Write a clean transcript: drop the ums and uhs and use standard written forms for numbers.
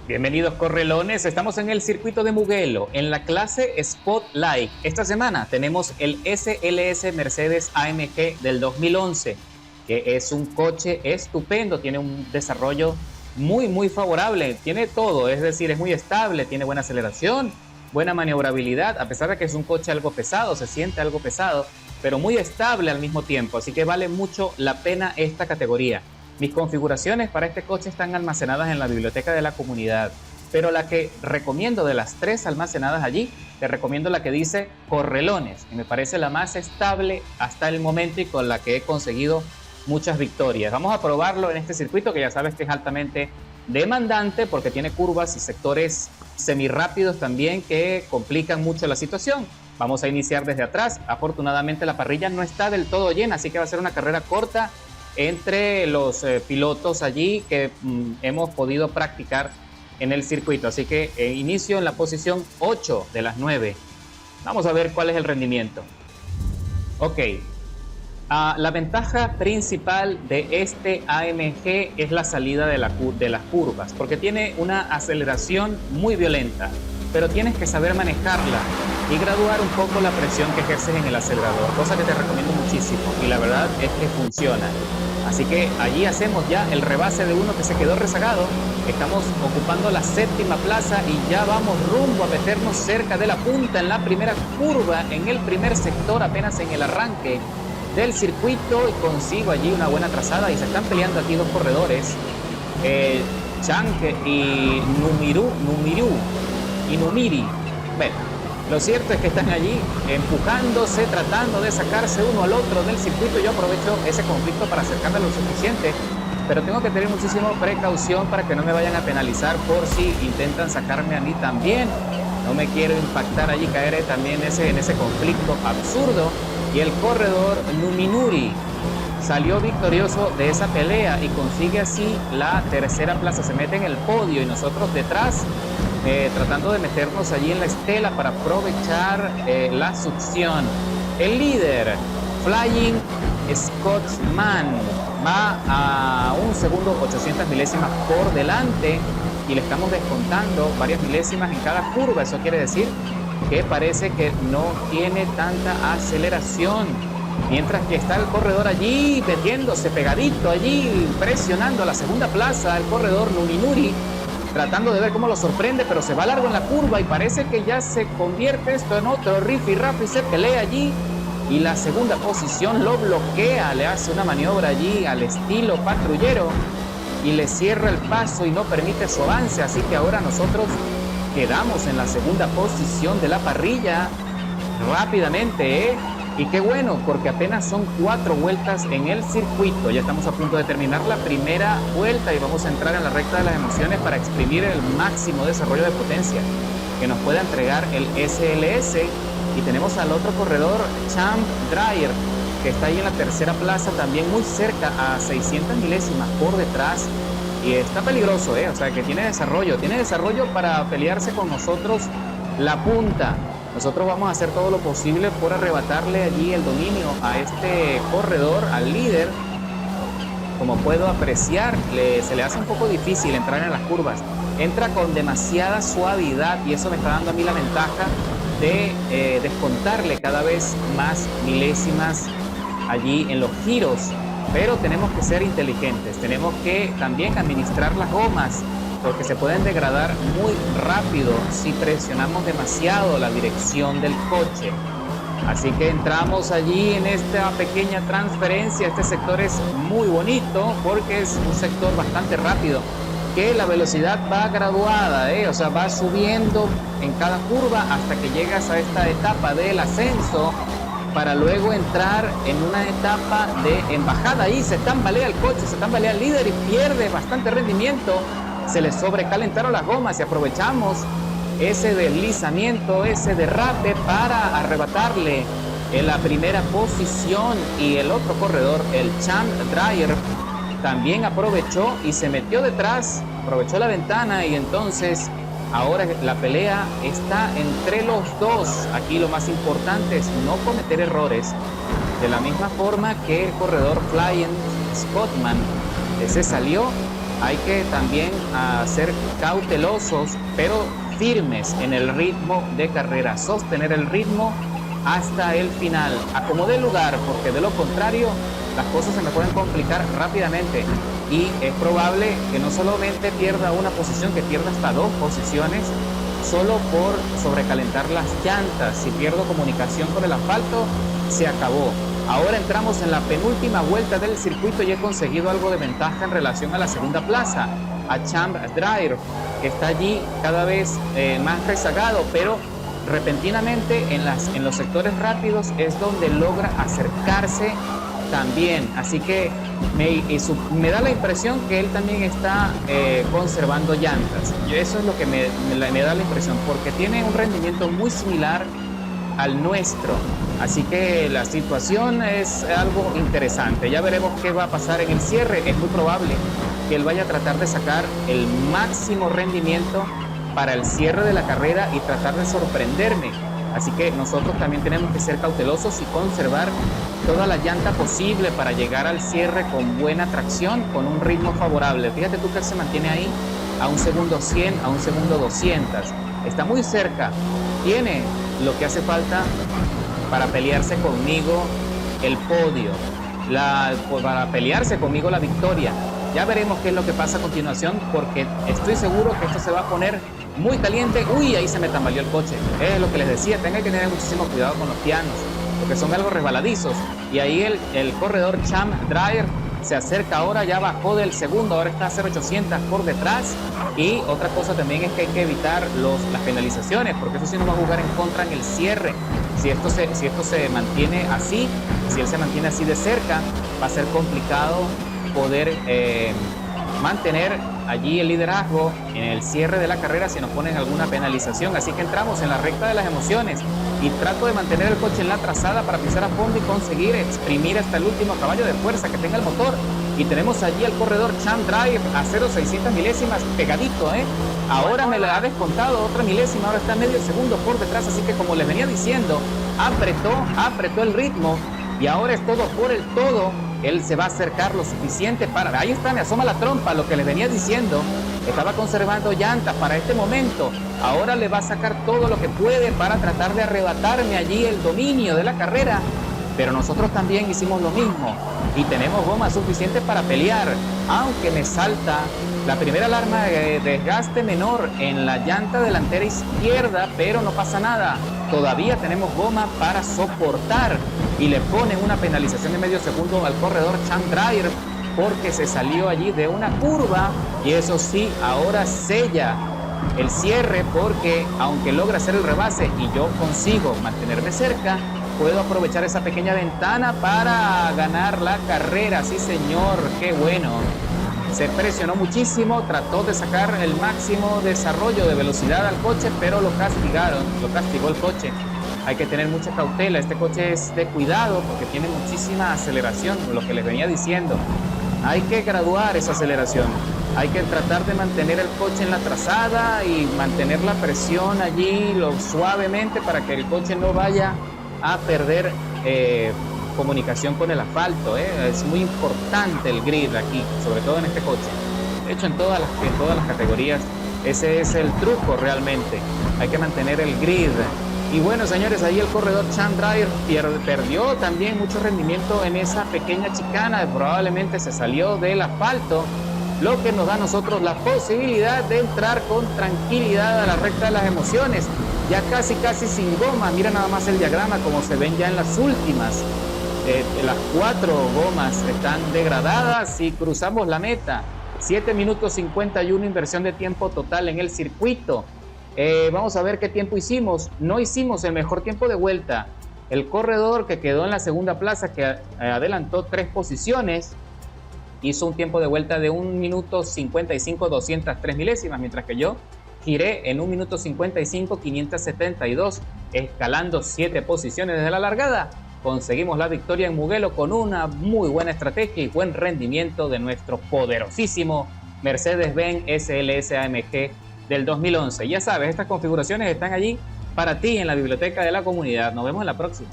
Bienvenidos correlones, estamos en el circuito de Mugello, en la clase Spotlight. Esta semana tenemos el SLS Mercedes AMG del 2011, que es un coche estupendo, tiene un desarrollo muy favorable, tiene todo, es decir, es muy estable, tiene buena aceleración, buena maniobrabilidad, a pesar de que es un coche algo pesado, se siente algo pesado, pero muy estable al mismo tiempo, así que vale mucho la pena esta categoría. Mis configuraciones para este coche están almacenadas en la biblioteca de la comunidad, pero la que recomiendo de las tres almacenadas allí, te recomiendo la que dice Correlones, que me parece la más estable hasta el momento y con la que he conseguido muchas victorias. Vamos a probarlo en este circuito que ya sabes que es altamente demandante porque tiene curvas y sectores semirápidos también que complican mucho la situación. Vamos a iniciar desde atrás. Afortunadamente la parrilla no está del todo llena, así que va a ser una carrera corta entre los pilotos allí que hemos podido practicar en el circuito. Así que inicio en la posición 8 de las 9. Vamos a ver cuál es el rendimiento. Ok. La ventaja principal de este AMG es la salida de las curvas, porque tiene una aceleración muy violenta, pero tienes que saber manejarla y graduar un poco la presión que ejerces en el acelerador, cosa que te recomiendo muchísimo y la verdad es que funciona. Así que allí hacemos ya el rebase de uno que se quedó rezagado. Estamos ocupando la séptima plaza y ya vamos rumbo a meternos cerca de la punta en la primera curva, en el primer sector, apenas en el arranque del circuito, y consigo allí una buena trazada y se están peleando aquí dos corredores, Chang y Numiri. Bueno, lo cierto es que están allí empujándose, tratando de sacarse uno al otro del circuito. Yo aprovecho ese conflicto para acercarme lo suficiente, pero tengo que tener muchísima precaución para que no me vayan a penalizar por si intentan sacarme a mí también. No me quiero impactar allí, caer también en ese conflicto absurdo. Y el corredor Numinuri salió victorioso de esa pelea y consigue así la tercera plaza. Se mete en el podio y nosotros detrás tratando de meternos allí en la estela para aprovechar la succión. El líder, Flying Scotsman, va a 1 segundo 800 milésimas por delante y le estamos descontando varias milésimas en cada curva. Eso quiere decir que parece que no tiene tanta aceleración, mientras que está el corredor allí metiéndose pegadito allí, presionando la segunda plaza, el corredor Numinuri, tratando de ver cómo lo sorprende, pero se va largo en la curva y parece que ya se convierte esto en otro rifirrafe y se pelea allí y la segunda posición lo bloquea, le hace una maniobra allí al estilo patrullero y le cierra el paso y no permite su avance, así que ahora nosotros quedamos en la segunda posición de la parrilla rápidamente, y qué bueno, porque apenas son 4 vueltas en el circuito. Ya estamos a punto de terminar la primera vuelta y vamos a entrar en la recta de las emociones para exprimir el máximo desarrollo de potencia que nos pueda entregar el SLS. Y tenemos al otro corredor, Chang Drayer, que está ahí en la tercera plaza, también muy cerca, a 600 milésimas por detrás. Y está peligroso, o sea que tiene desarrollo para pelearse con nosotros la punta. Nosotros vamos a hacer todo lo posible por arrebatarle allí el dominio a este corredor, al líder. Como puedo apreciar, se le hace un poco difícil entrar en las curvas. Entra con demasiada suavidad y eso me está dando a mí la ventaja de descontarle cada vez más milésimas allí en los giros. Pero tenemos que ser inteligentes, tenemos que también administrar las gomas, porque se pueden degradar muy rápido si presionamos demasiado la dirección del coche. Así que entramos allí en esta pequeña transferencia. Este sector es muy bonito porque es un sector bastante rápido, que la velocidad va graduada, o sea, va subiendo en cada curva hasta que llegas a esta etapa del ascenso, para luego entrar en una etapa de embajada. Ahí se tambalea el coche, se tambalea el líder y pierde bastante rendimiento. Se le sobrecalentaron las gomas y aprovechamos ese deslizamiento, ese derrape para arrebatarle en la primera posición. Y el otro corredor, el Chang Drayer, también aprovechó y se metió detrás, aprovechó la ventana y entonces ahora la pelea está entre los dos. Aquí lo más importante es no cometer errores. De la misma forma que el corredor Flying Scotsman se salió hay que también ser cautelosos, pero firmes en el ritmo de carrera, sostener el ritmo hasta el final, acomodé el lugar, porque de lo contrario las cosas se me pueden complicar rápidamente y es probable que no solamente pierda una posición, que pierda hasta 2 posiciones solo por sobrecalentar las llantas. Si pierdo comunicación con el asfalto, se acabó. Ahora entramos en la penúltima vuelta del circuito y he conseguido algo de ventaja en relación a la segunda plaza, a Champ Drive, que está allí cada vez más rezagado, pero repentinamente en los sectores rápidos es donde logra acercarse también. Así que me da la impresión que él también está conservando llantas. Eso es lo que me da la impresión, porque tiene un rendimiento muy similar al nuestro. Así que la situación es algo interesante. Ya veremos qué va a pasar en el cierre. Es muy probable que él vaya a tratar de sacar el máximo rendimiento para el cierre de la carrera y tratar de sorprenderme. Así que nosotros también tenemos que ser cautelosos y conservar toda la llanta posible para llegar al cierre con buena tracción, con un ritmo favorable. Fíjate tú que él se mantiene ahí a 1 segundo 100, a 1 segundo 200. Está muy cerca. Tiene lo que hace falta para pelearse conmigo el podio, para pelearse conmigo la victoria. Ya veremos qué es lo que pasa a continuación, porque estoy seguro que esto se va a poner muy caliente. Uy, ahí se me tambaleó el coche. Es lo que les decía, tengan que tener muchísimo cuidado con los pianos, porque son algo resbaladizos. Y ahí el corredor Champ Drive se acerca ahora, ya bajó del segundo, ahora está a 0.800 por detrás. Y otra cosa también es que hay que evitar las penalizaciones, porque eso sí nos va a jugar en contra en el cierre. Si esto se mantiene así, si él se mantiene así de cerca, va a ser complicado poder mantener allí el liderazgo en el cierre de la carrera si nos ponen alguna penalización. Así que entramos en la recta de las emociones y trato de mantener el coche en la trazada para pisar a fondo y conseguir exprimir hasta el último caballo de fuerza que tenga el motor. Y tenemos allí al corredor Champ Drive a 0.600 milésimas pegadito, ahora me la ha descontado otra milésima, ahora está medio segundo por detrás. Así que, como les venía diciendo, apretó el ritmo y ahora es todo por el todo. Él se va a acercar lo suficiente para... Ahí está, me asoma la trompa, lo que les venía diciendo. Estaba conservando llantas para este momento. Ahora le va a sacar todo lo que puede para tratar de arrebatarme allí el dominio de la carrera. Pero nosotros también hicimos lo mismo y tenemos goma suficiente para pelear. Aunque me salta la primera alarma de desgaste menor en la llanta delantera izquierda, pero no pasa nada. Todavía tenemos goma para soportar. Y le ponen una penalización de medio segundo al corredor Champ Drive porque se salió allí de una curva. Y eso sí, ahora sella el cierre, porque aunque logra hacer el rebase y yo consigo mantenerme cerca, puedo aprovechar esa pequeña ventana para ganar la carrera. Sí, señor, qué bueno. Se presionó muchísimo, trató de sacar el máximo desarrollo de velocidad al coche, pero lo castigó el coche. Hay que tener mucha cautela, este coche es de cuidado porque tiene muchísima aceleración, lo que les venía diciendo. Hay que graduar esa aceleración, hay que tratar de mantener el coche en la trazada y mantener la presión allí suavemente para que el coche no vaya a perder comunicación con el asfalto. Es muy importante el grid aquí, sobre todo en este coche. De hecho, en todas las categorías, ese es el truco realmente. Hay que mantener el grid. Y bueno, señores, ahí el corredor Champ Drive perdió también mucho rendimiento en esa pequeña chicana. Probablemente se salió del asfalto, lo que nos da a nosotros la posibilidad de entrar con tranquilidad a la recta de las emociones. Ya casi sin goma. Mira nada más el diagrama como se ven ya en las últimas. Las 4 gomas están degradadas y cruzamos la meta. 7 minutos 51 inversión de tiempo total en el circuito. Vamos a ver qué tiempo hicimos. No hicimos el mejor tiempo de vuelta. El corredor que quedó en la segunda plaza, que adelantó 3 posiciones, hizo un tiempo de vuelta de 1 minuto 55 203 milésimas, mientras que yo giré en 1 minuto 55 572, escalando 7 posiciones desde la largada. Conseguimos la victoria en Mugello con una muy buena estrategia y buen rendimiento de nuestro poderosísimo Mercedes-Benz SLS AMG del 2011. Ya sabes, estas configuraciones están allí para ti en la biblioteca de la comunidad. Nos vemos en la próxima.